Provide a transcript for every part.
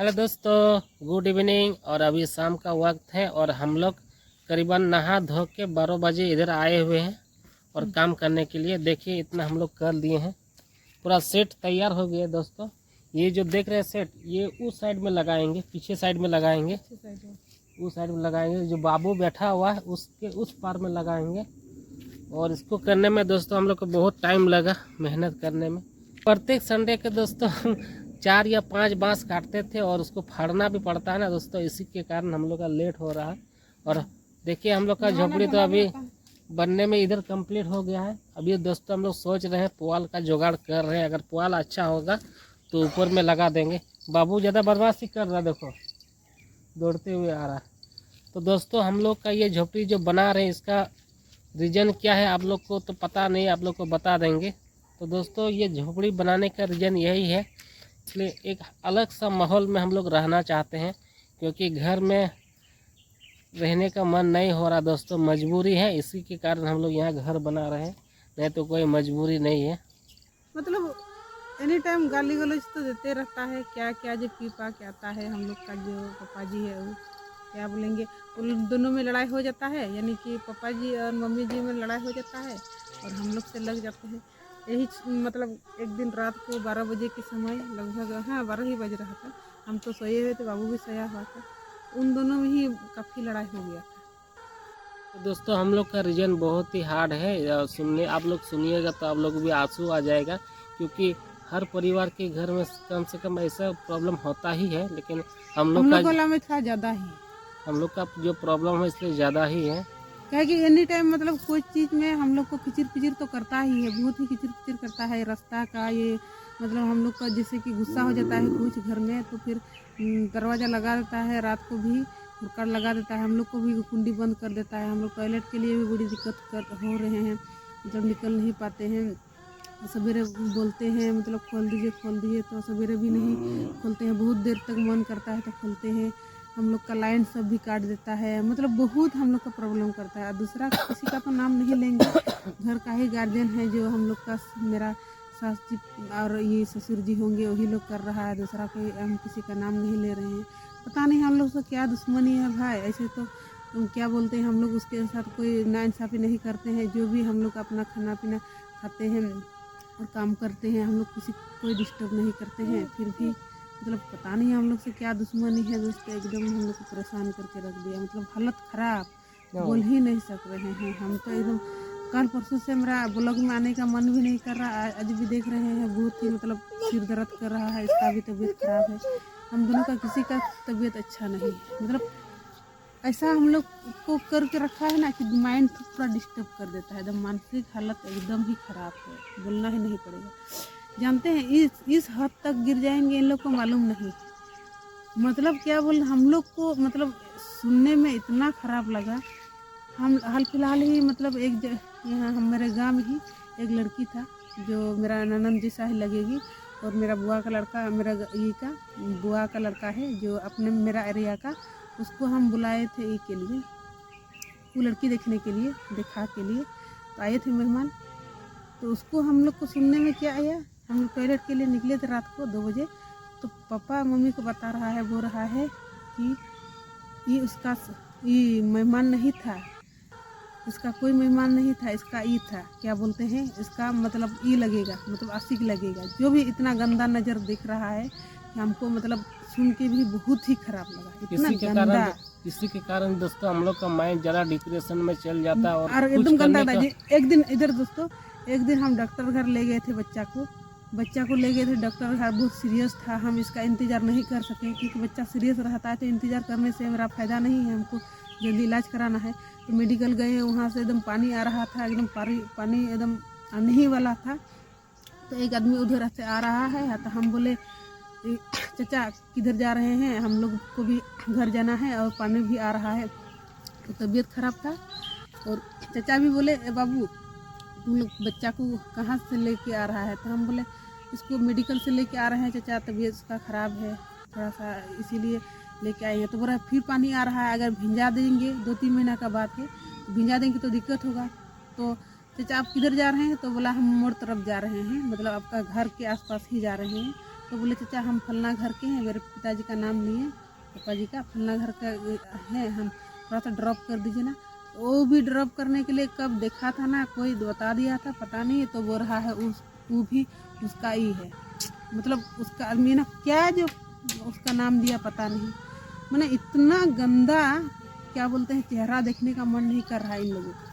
Hello दोस्तों, good evening. और अभी शाम का वक्त है और हम लोग करीबन नहा धो के 12 बजे इधर आए हुए हैं और काम करने के लिए। देखिए इतना हम लोग कर लिए हैं, पूरा सेट तैयार हो गया है दोस्तों। ये जो देख रहे हैं सेट, ये उस साइड में लगाएंगे, पीछे साइड में लगाएंगे, उस साइड में लगाएंगे। जो बाबू बैठा हुआ है उसके उस पार में लगाएंगे। और इसको करने में दोस्तों हम लोग को बहुत टाइम लगा, मेहनत करने में। प्रत्येक संडे के दोस्तों हम 4 या 5 बांस काटते थे और उसको फाड़ना भी पड़ता है ना दोस्तों, इसी के कारण हम लोग का लेट हो रहा है। और देखिए हम लोग का झोपड़ी तो अभी बनने में इधर कंप्लीट हो गया है। अभी दोस्तों हम लोग सोच रहे हैं पुआल का जुगाड़ कर रहे हैं। अगर पुआल अच्छा होगा तो ऊपर में लगा देंगे। बाबू ज़्यादा बदमाशी कर रहा है, देखो दौड़ते हुए आ रहा है। तो दोस्तों हम लोग का ये झोपड़ी जो बना रहे हैं, इसका रीज़न क्या है आप लोग को तो पता नहीं, आप लोग को बता देंगे। तो दोस्तों ये झोपड़ी बनाने का रीज़न यही है, इसलिए एक अलग सा माहौल में हम लोग रहना चाहते हैं, क्योंकि घर में रहने का मन नहीं हो रहा दोस्तों, मजबूरी है। इसी के कारण हम लोग यहाँ घर बना रहे हैं, नहीं तो कोई मजबूरी नहीं है। मतलब एनी टाइम गाली गलौज तो देते रहता है। क्या क्या जो पी पा के आता है। हम लोग का जो पापा जी है वो क्या बोलेंगे, उन दोनों में लड़ाई हो जाता है, यानी कि पापा जी और मम्मी जी में लड़ाई हो जाता है और हम लोग से लग जाते हैं। यही मतलब एक दिन रात को 12 बजे के समय लगभग, हाँ 12 ही बज रहा था, हम तो सोए हुए थे, बाबू भी सोया हुआ था। उन दोनों में ही काफ़ी लड़ाई हो गया था। तो दोस्तों हम लोग का रीजन बहुत ही हार्ड है, सुनने आप लोग सुनिएगा तो आप लोग भी आंसू आ जाएगा, क्योंकि हर परिवार के घर में कम से कम ऐसा प्रॉब्लम होता ही है। लेकिन हम लोग वाला में था ज़्यादा ही, हम लोग का जो प्रॉब्लम है इसलिए ज़्यादा ही है। क्या कि एनी टाइम मतलब कोई चीज़ में हम लोग को किचिर पिचिर तो करता ही है, बहुत ही किचिर पिचिर करता है। रास्ता का ये मतलब हम लोग का जैसे कि गुस्सा हो जाता है कुछ घर में तो फिर दरवाज़ा लगा देता है, रात को भी हुक्का लगा देता है, हम लोग को भी कुंडी बंद कर देता है। हम लोग टॉयलेट के लिए भी बड़ी दिक्कत हो रहे हैं, जब निकल नहीं पाते हैं। सवेरे बोलते हैं मतलब खोल दीजिए, तो सवेरे भी नहीं खोलते हैं, बहुत देर तक मन करता है तो खोलते हैं। हम लोग का लाइन सब भी काट देता है, मतलब बहुत हम लोग का प्रॉब्लम करता है। दूसरा किसी का तो नाम नहीं लेंगे, घर का ही गार्जियन है जो हम लोग का, मेरा सास जी और ये ससुर जी होंगे, वही लोग कर रहा है। दूसरा कोई हम किसी का नाम नहीं ले रहे हैं। पता नहीं हम लोग से क्या दुश्मनी है भाई। ऐसे तो क्या बोलते हैं, हम लोग उसके साथ कोई नाइंसाफ़ी नहीं करते हैं। जो भी हम लोग अपना खाना पीना खाते हैं और काम करते हैं, हम लोग किसी कोई डिस्टर्ब नहीं करते हैं। फिर भी मतलब पता नहीं हम लोग से क्या दुश्मनी है दोस्तों, एकदम हम लोग को परेशान करके रख दिया। मतलब हालत ख़राब, बोल ही नहीं सक रहे हैं हम तो एकदम। कल परसों से मेरा ब्लॉग में आने का मन भी नहीं कर रहा। आज भी देख रहे हैं बहुत ही मतलब सिर दर्द कर रहा है, इसका भी तबीयत ख़राब है। हम दोनों का किसी का तबीयत अच्छा नहीं है। मतलब ऐसा हम लोग को करके रखा है ना कि माइंड पूरा डिस्टर्ब कर देता है, एकदम मानसिक हालत एकदम ही ख़राब है, बोलना ही नहीं पड़ेगा। जानते हैं इस हद तक गिर जाएंगे इन लोग को मालूम नहीं। मतलब क्या बोल, हम लोग को मतलब सुनने में इतना ख़राब लगा। हम हाल फिलहाल ही मतलब यहाँ हम मेरे गाँव में ही एक लड़की था जो मेरा ननद जैसा ही लगेगी, और मेरा बुआ का लड़का, मेरा ये का बुआ का लड़का है जो अपने मेरा एरिया का, उसको हम बुलाए थे ये के लिए, वो लड़की देखने के लिए, देखा के लिए तो आए थे मेहमान। तो उसको हम लोग को सुनने में क्या आया, हम लोग टॉयलेट के लिए निकले थे रात को 2 बजे, तो पापा मम्मी को बता रहा है, बोल रहा है कि ये उसका ये मेहमान नहीं था, इसका कोई मेहमान नहीं था, इसका ई था, क्या बोलते हैं, इसका मतलब ई लगेगा, मतलब आशिक लगेगा। जो भी इतना गंदा नज़र दिख रहा है कि हमको मतलब सुन के भी बहुत ही खराब लगा, इतना गंदा। इसी के कारण दोस्तों हम लोग का माइंड ज़्यादा डिप्रेशन में चल जाता है और एकदम गंदा था। एक दिन इधर दोस्तों, एक दिन हम डॉक्टर घर ले गए थे बच्चा को ले गए थे डॉक्टर घर। बहुत सीरियस था, हम इसका इंतज़ार नहीं कर सके, क्योंकि बच्चा सीरियस रहता है तो इंतज़ार करने से मेरा फ़ायदा नहीं है, हमको जल्दी इलाज कराना है। तो मेडिकल गए, वहाँ से एकदम पानी आ रहा था, एकदम पानी एकदम आने ही वाला था। तो एक आदमी उधर से आ रहा है, तो हम बोले चाचा किधर जा रहे हैं, हम लोग को भी घर जाना है और पानी भी आ रहा है। तो तबीयत ख़राब था और चाचा भी बोले बाबू तुम लोग बच्चा को कहाँ से लेके आ रहा है। तो हम बोले इसको मेडिकल से लेके आ रहे हैं चाचा, तबीयत उसका ख़राब है थोड़ा सा, इसीलिए लेके आए हैं। तो बोला फिर पानी आ रहा है, अगर भिंजा देंगे, 2-3 महीना का बात है, तो भिंजा देंगे तो दिक्कत होगा। तो चाचा आप किधर जा रहे हैं, तो बोला हम मोड़ तरफ जा रहे हैं, मतलब आपका घर के आसपास ही जा रहे हैं। तो बोले चाचा हम फलना घर के हैं, मेरे पिताजी का नाम लिए पापा जी का, फलना घर का है, हम थोड़ा सा ड्रॉप कर दीजिए ना। वो भी ड्रॉप करने के लिए कब देखा था ना, कोई बता दिया था पता नहीं, तो वो रहा है वो भी उसका ही है, मतलब उसका आदमी ना क्या जो उसका नाम दिया पता नहीं। मैंने इतना गंदा क्या बोलते हैं चेहरा देखने का मन नहीं कर रहा इन लोगों का।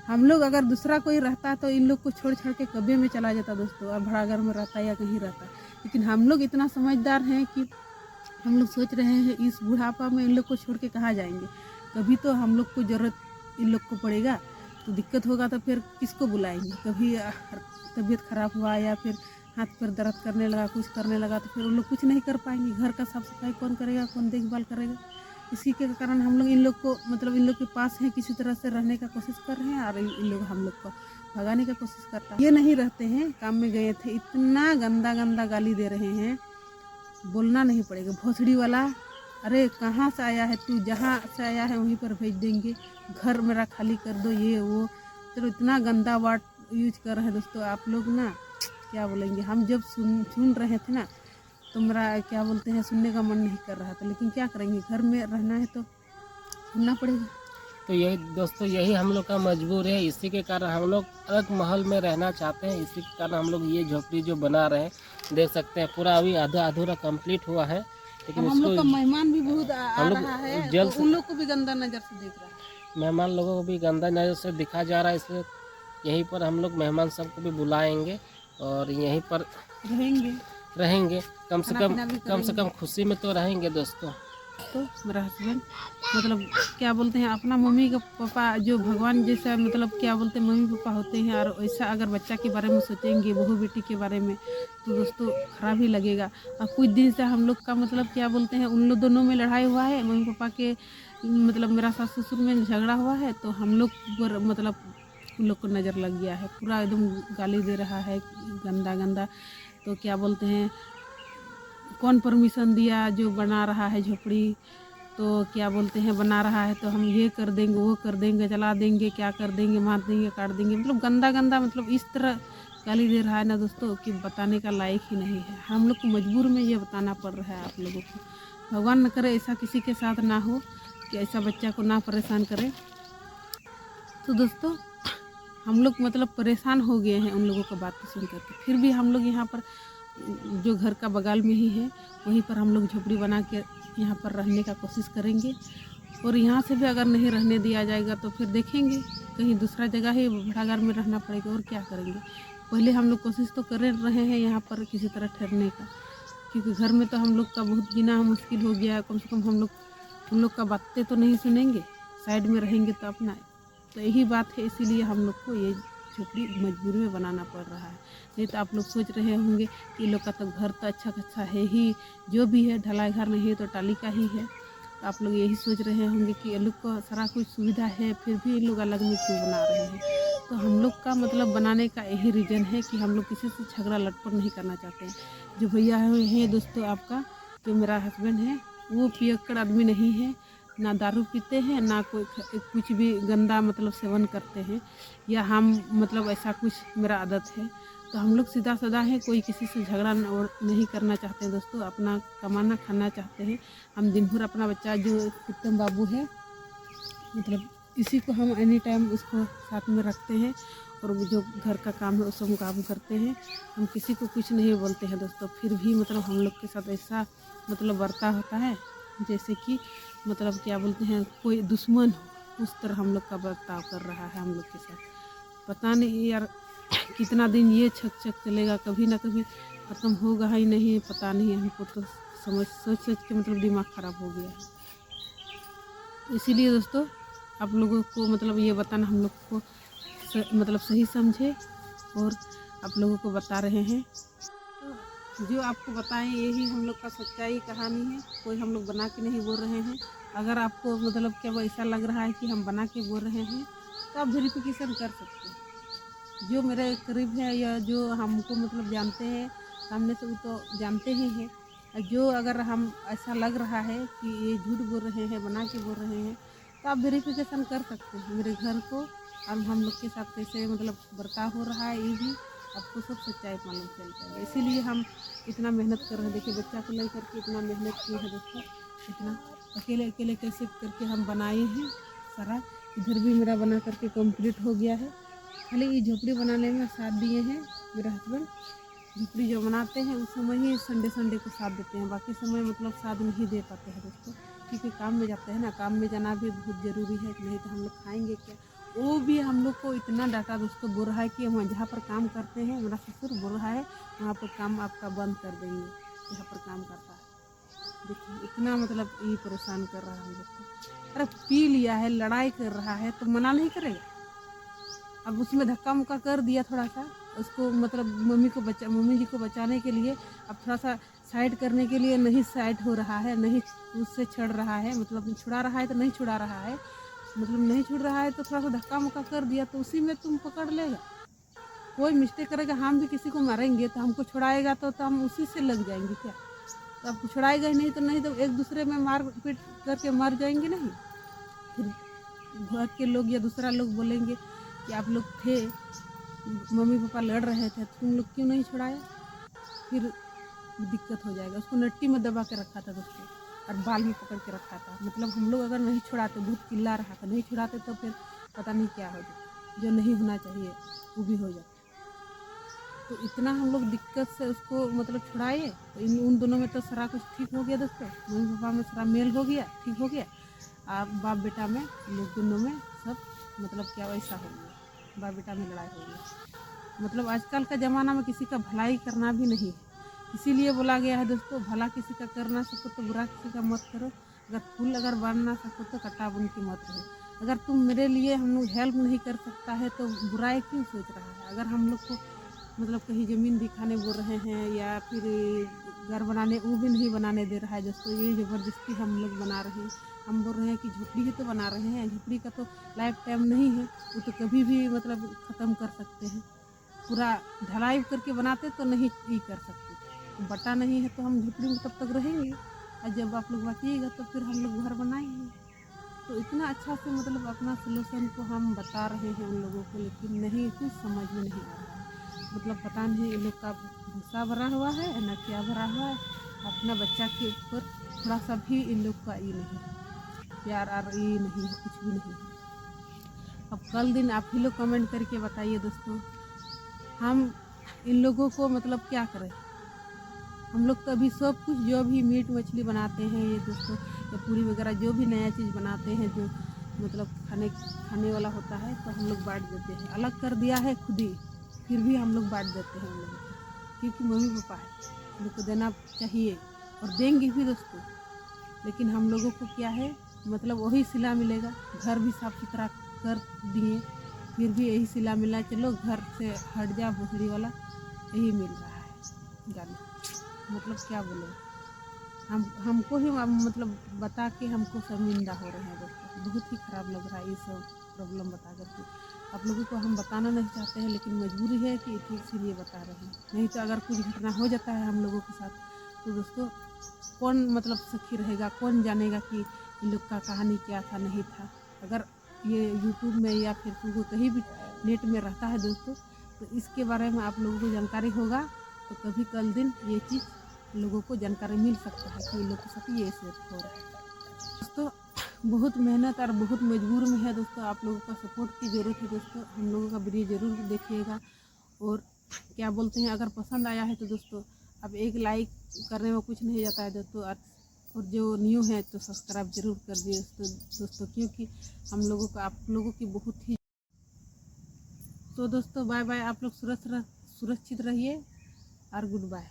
हम लोग अगर दूसरा कोई रहता तो इन लोग को छोड़ छोड़ के कब्जे में चला जाता दोस्तों, और भाड़ाघर में रहता या कहीं रहता। लेकिन हम लोग इतना समझदार हैं कि हम लोग सोच रहे हैं इस बुढ़ापा में इन लोग को छोड़ के कहाँ जाएंगे। कभी तो हम लोग को ज़रूरत इन लोग को पड़ेगा, तो दिक्कत होगा तो फिर किसको बुलाएंगे। कभी तबीयत खराब हुआ या फिर हाथ पैर दर्द करने लगा, कुछ करने लगा, तो फिर उन लोग कुछ नहीं कर पाएंगे। घर का साफ सफाई कौन करेगा, कौन देखभाल करेगा। इसी के कारण हम लोग इन लोग को मतलब इन लोग के पास हैं, किसी तरह से रहने का कोशिश कर रहे हैं, और इन लोग हम लोग को भगाने का कोशिश करता है। ये नहीं रहते हैं, काम में गए थे, इतना गंदा गंदा गाली दे रहे हैं, बोलना नहीं पड़ेगा। भोसड़ी वाला, अरे कहाँ से आया है तू, जहाँ से आया है वहीं पर भेज देंगे, घर मेरा खाली कर दो, ये वो। चलो इतना गंदा वर्ड यूज कर रहे हैं दोस्तों आप लोग ना, क्या बोलेंगे। हम जब सुन रहे थे ना, तो मेरा क्या बोलते हैं सुनने का मन नहीं कर रहा था, लेकिन क्या करेंगे, घर में रहना है तो सुनना पड़ेगा। तो यही दोस्तों, यही हम लोग का मजबूर है। इसी के कारण हम लोग अलग माहौल में रहना चाहते हैं। इसी के कारण हम लोग ये झोपड़ी जो बना रहे हैं, देख सकते हैं पूरा अभी आधा अधूरा कंप्लीट हुआ है, लेकिन हम लोग का इसको मेहमान भी बहुत आ हम लोग रहा है, जल्द तो उन लोग को भी गंदा नज़र से देख रहा है। मेहमान लोगों को भी गंदा नज़र से दिखा जा रहा है, इसलिए यहीं पर हम लोग मेहमान सबको भी बुलाएंगे और यहीं पर रहेंगे। कम से कम खुशी में तो रहेंगे दोस्तों। तो मेरा हस्बैंड मतलब क्या बोलते हैं अपना मम्मी का पापा जो भगवान जैसा, मतलब क्या बोलते हैं मम्मी पापा होते हैं, और वैसा अगर बच्चा के बारे में सोचेंगे, बहू बेटी के बारे में, तो दोस्तों खराब ही लगेगा। और कुछ दिन से हम लोग का मतलब क्या बोलते हैं उन लोग दोनों में लड़ाई हुआ है, मम्मी पापा के मतलब मेरा सास ससुर में झगड़ा हुआ है, तो हम लोग पर मतलब उन लोग को नज़र लग गया है, पूरा एकदम गाली दे रहा है गंदा गंदा। तो क्या बोलते हैं कौन परमिशन दिया जो बना रहा है झोपड़ी, तो क्या बोलते हैं बना रहा है तो हम ये कर देंगे, वो कर देंगे, जला देंगे, क्या कर देंगे, मार देंगे, काट देंगे, मतलब गंदा गंदा, मतलब इस तरह गाली दे रहा है ना दोस्तों कि बताने का लायक ही नहीं है। हम लोग को मजबूर में ये बताना पड़ रहा है आप लोगों को। भगवान न करे ऐसा किसी के साथ ना हो कि ऐसा बच्चा को ना परेशान करे। तो दोस्तों हम लोग मतलब परेशान हो गए हैं उन लोगों का बात सुन करके, फिर भी हम लोग यहाँ पर जो घर का बगल में ही है वहीं पर हम लोग झोपड़ी बना के यहाँ पर रहने का कोशिश करेंगे। और यहाँ से भी अगर नहीं रहने दिया जाएगा तो फिर देखेंगे कहीं दूसरा जगह ही भाड़ाघर में रहना पड़ेगा, और क्या करेंगे। पहले हम लोग कोशिश तो कर रहे हैं यहाँ पर किसी तरह ठहरने का, क्योंकि घर में तो हम लोग का बहुत जीना मुश्किल हो गया है। कम से कम हम लोग उन लोग का बातें तो नहीं सुनेंगे, साइड में रहेंगे तो अपना। तो यही बात है, इसीलिए हम लोग को ये झोपड़ी मजबूरी में बनाना पड़ रहा है। नहीं तो आप लोग सोच रहे होंगे कि लोग का तो घर तो अच्छा खासा है ही, जो भी है ढलाई घर नहीं है तो टाली का ही है। तो आप लोग यही सोच रहे होंगे कि ये लोग को सारा कुछ सुविधा है, फिर भी ये लोग अलग में क्यों बना रहे हैं। तो हम लोग का मतलब बनाने का यही रीज़न है कि हम लोग किसी से झगड़ा लटपट नहीं करना चाहते हैं। जो भैया है दोस्तों आपका, जो मेरा हस्बैंड है, वो पियक्कड़ आदमी नहीं है, ना दारू पीते हैं, ना कोई कुछ भी गंदा मतलब सेवन करते हैं, या हम मतलब ऐसा कुछ मेरा आदत है। तो हम लोग सीधा साधा हैं, कोई किसी से झगड़ा नहीं करना चाहते हैं दोस्तों, अपना कमाना खाना चाहते हैं। हम दिन भर अपना बच्चा जो उत्तम बाबू है, मतलब इसी को हम एनी टाइम उसको साथ में रखते हैं, और जो घर का काम है उसको हम काम करते हैं। हम किसी को कुछ नहीं बोलते हैं दोस्तों, फिर भी मतलब हम लोग के साथ ऐसा मतलब बर्ताव होता है जैसे कि मतलब क्या बोलते हैं कोई दुश्मन हो, उस तरह हम लोग का बर्ताव कर रहा है हम लोग के साथ। पता नहीं यार कितना दिन ये छक चलेगा, कभी ना कभी ख़त्म होगा ही नहीं, पता नहीं। हमको तो सोच के मतलब दिमाग ख़राब हो गया है। इसीलिए दोस्तों आप लोगों को मतलब ये बताना हम लोग को मतलब सही समझे, और आप लोगों को बता रहे हैं। तो जो आपको बताएं यही हम लोग का सच्चाई कहानी है, कोई हम लोग बना के नहीं बोल रहे हैं। अगर आपको मतलब क्या ऐसा लग रहा है कि हम बना के बोल रहे हैं तो आप वेरिफिकेशन कर सकते हैं। जो मेरे करीब है या जो हमको मतलब जानते हैं सामने से, वो तो जानते ही हैं। जो अगर हम ऐसा लग रहा है कि ये झूठ बोल रहे हैं, बना के बोल रहे हैं, तो आप वेरिफिकेशन कर सकते हैं मेरे घर को, और हम लोग के साथ कैसे मतलब बर्ताव हो रहा है ये भी आपको सब सच्चाई मालूम चल जाएगा। इसीलिए हम इतना मेहनत कर रहे हैं। देखिए बच्चा को लेकर के इतना मेहनत की है दोस्तों, इतना अकेले अकेले कैसे करके हम बनाए हैं सारा। इधर भी मेरा बना करके कंप्लीट हो गया है। खाली ये झोपड़ी बनाने में साथ दिए हैं मेरे हस्बैंड। झोपड़ी जो बनाते हैं उस समय ही संडे को साथ देते हैं, बाकी समय मतलब साथ नहीं दे पाते हैं दोस्तों, क्योंकि काम में जाते हैं ना। काम में जाना भी बहुत ज़रूरी है, नहीं तो हम लोग खाएंगे क्या। वो भी हम लोग को इतना डांटा दोस्तों, बोल रहा है कि वहाँ जहाँ पर काम करते हैं, मेरा ससुर बोल रहा है वहाँ पर काम आपका बंद कर देंगे जहाँ पर काम करता है। देखिए इतना मतलब ये परेशान कर रहा है हम लोग को। अरे पी लिया है, लड़ाई कर रहा है तो मना नहीं करेगा। अब उसमें धक्का मुक्का कर दिया थोड़ा सा उसको, मतलब मम्मी जी को बचाने के लिए। अब थोड़ा सा साइड करने के लिए नहीं साइड हो रहा है, नहीं उससे छड़ रहा है, मतलब छुड़ा रहा है तो नहीं छुड़ा रहा है, मतलब नहीं छुड़ रहा है तो थोड़ा सा धक्का मुक्का कर दिया तो उसी में तुम पकड़ लेगा। कोई मिस्टेक करेगा, हम भी किसी को मारेंगे तो हमको छुड़ाएगा तो हम उसी से लग जाएंगे क्या। तो आपको छुड़ाएगा ही नहीं तो एक दूसरे में मार पीट करके मर जाएंगे नहीं। फिर घर के लोग या दूसरा लोग बोलेंगे कि आप लोग थे, मम्मी पापा लड़ रहे थे, तुम लोग क्यों नहीं छुड़ाया। फिर दिक्कत हो जाएगा। उसको नट्टी में दबा के रखा था दोस्तों और बाल में पकड़ के रखा था। मतलब हम लोग अगर नहीं छुड़ाते, बहुत चिल्ला रहा था, नहीं छुड़ाते तो फिर पता नहीं क्या हो जाता, जो नहीं होना चाहिए वो भी हो जाता। तो इतना हम लोग दिक्कत से उसको मतलब छुड़ाए तो उन दोनों में तो सारा कुछ ठीक हो गया दोस्तों। मम्मी पापा में सारा मेल हो गया, ठीक हो गया। आप बाप बेटा में लोग दोनों में सब मतलब क्या वैसा हो गया, बाप बेटा में लड़ाई हो गई। मतलब आजकल का ज़माना में किसी का भलाई करना भी नहीं है, इसीलिए बोला गया है दोस्तों, भला किसी का कर ना सको तो बुरा किसी का मत करो। अगर फूल अगर बांध ना सको तो कटा बुन के मत रहो। अगर तुम मेरे लिए हम लोग हेल्प नहीं कर सकता है तो बुराई क्यों सोच रहा है। अगर हम लोग को मतलब कहीं ज़मीन दिखाने बोल रहे हैं या फिर घर बनाने, वो भी नहीं बनाने दे रहा है दोस्तों, ये ज़बरदस्ती हम लोग बना रहे हैं। हम बोल रहे हैं कि झोपड़ी ही तो बना रहे हैं, झोपड़ी का तो लाइफ टाइम नहीं है, वो तो कभी भी मतलब ख़त्म कर सकते हैं। पूरा ढलाई करके बनाते तो नहीं ये कर सकते, तो बटा नहीं है तो हम झोपड़ी में तब तक रहेंगे और जब आप लोग बाटिएगा तो फिर हम लोग घर बनाएंगे। तो इतना अच्छा से मतलब अपना सलूशन को हम बता रहे हैं उन लोगों को, लेकिन नहीं कुछ समझ में नहीं आ रहा है। मतलब पता नहीं इन लोग का गुस्सा भरा हुआ है ना क्या भरा हुआ है। अपना बच्चा के ऊपर थोड़ा सा भी इन लोग का ये नहीं है, प्यार और ये नहीं है, कुछ भी नहीं है। अब कल दिन आप ही लोग कमेंट करके बताइए दोस्तों, हम इन लोगों को मतलब क्या करें। हम लोग तो अभी सब कुछ जो भी मीट मछली बनाते हैं ये दोस्तों, या पूरी वगैरह जो भी नया चीज़ बनाते हैं जो मतलब खाने वाला होता है तो हम लोग बांट देते हैं। अलग कर दिया है खुद ही, फिर भी हम लोग बांट देते हैं उन लोगों को, क्योंकि मम्मी पापा है, उन लोग को देना चाहिए और देंगे भी दोस्तों। लेकिन हम लोगों को क्या है, मतलब वही सिला मिलेगा। घर भी साफ़ सुथरा कर दिए फिर भी यही सिला मिला, चलो घर से हट जा भोसड़ी वाला, यही मिल रहा है गाली। मतलब क्या बोले, हमको ही मतलब बता के हमको शर्मिंदा हो रहे हैं दोस्तों। बहुत ही ख़राब लग रहा है ये सब प्रॉब्लम बता करके। आप लोगों को हम बताना नहीं चाहते हैं, लेकिन मजबूरी है कि इसीलिए बता रहे हैं। नहीं तो अगर कुछ घटना हो जाता है हम लोगों के साथ तो दोस्तों कौन मतलब सखी रहेगा, कौन जानेगा कि इन लोग का कहानी क्या था नहीं था। अगर ये यूट्यूब में या फिर कहीं भी नेट में रहता है दोस्तों, तो इसके बारे में आप लोगों को जानकारी होगा तो कभी कल दिन ये चीज़ लोगों को जानकारी मिल सकता है कि लोग के साथ ये हो रहा है। दोस्तों बहुत मेहनत और बहुत मजबूर में है दोस्तों, आप लोगों का सपोर्ट की ज़रूरत है दोस्तों। हम लोगों का वीडियो ज़रूर देखिएगा और क्या बोलते हैं, अगर पसंद आया है तो दोस्तों अब एक लाइक करने में कुछ नहीं जाता है दोस्तों, और जो न्यू है तो सब्सक्राइब जरूर कर दिए दोस्तों, क्योंकि हम लोगों का आप लोगों की बहुत ही। तो दोस्तों बाय बाय, आप लोग सुरक्षित रहिए और गुड बाय।